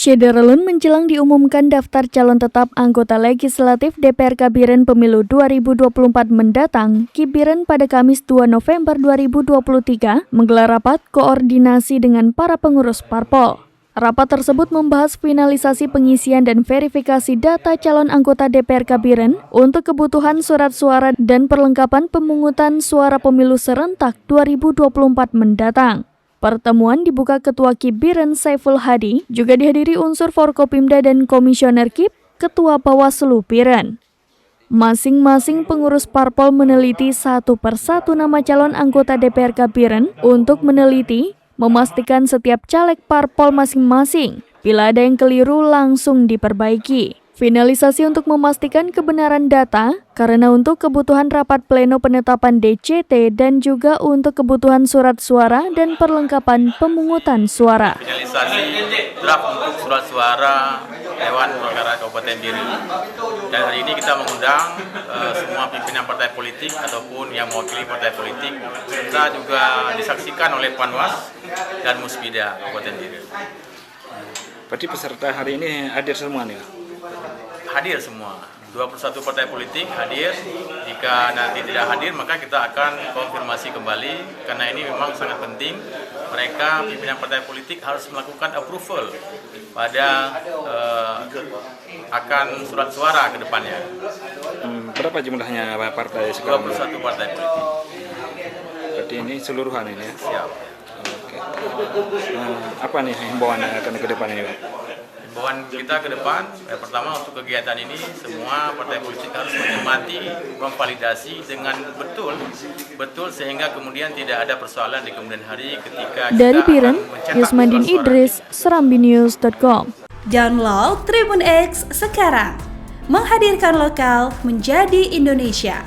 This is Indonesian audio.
Syederalun menjelang diumumkan daftar calon tetap anggota legislatif DPRK Biren Pemilu 2024 mendatang, Kibiren pada Kamis 2 November 2023 menggelar rapat koordinasi dengan para pengurus parpol. Rapat tersebut membahas finalisasi pengisian dan verifikasi data calon anggota DPRK Biren untuk kebutuhan surat suara dan perlengkapan pemungutan suara pemilu serentak 2024 mendatang. Pertemuan dibuka Ketua KIP Biren Saiful Hadi, juga dihadiri unsur Forkopimda dan Komisioner KIP, Ketua Bawaslu Biren. Masing-masing pengurus parpol meneliti satu persatu nama calon anggota DPRK Biren untuk meneliti, memastikan setiap caleg parpol masing-masing. Bila ada yang keliru langsung diperbaiki. Finalisasi untuk memastikan kebenaran data, karena untuk kebutuhan rapat pleno penetapan DCT dan juga untuk kebutuhan surat suara dan perlengkapan pemungutan suara. Finalisasi draft untuk surat suara Dewan Perwakilan Kabupaten Biren. Dan hari ini kita mengundang semua pimpinan partai politik ataupun yang mewakili partai politik. Kita juga disaksikan oleh Panwas dan Musbida Kabupaten Biren. Berarti peserta hari ini hadir semua nih? Hadir semua, 21 partai politik hadir. Jika nanti tidak hadir maka kita akan konfirmasi kembali, karena ini memang sangat penting. Mereka pimpinan partai politik harus melakukan approval pada akan surat suara ke depannya. Berapa jumlahnya partai sekarang? 21 partai politik. Berarti ini seluruhan ini ya? Siap. Oke. Apa nih himbauan akan ke depan ini, Pak? Himbauan kita ke depan, pertama untuk kegiatan ini semua partai politik harus mencermati, memvalidasi dengan betul sehingga kemudian tidak ada persoalan di kemudian hari ketika dari Biren, Yusmandin Idris, serambinews.com. Download Tribun X sekarang, menghadirkan lokal menjadi Indonesia.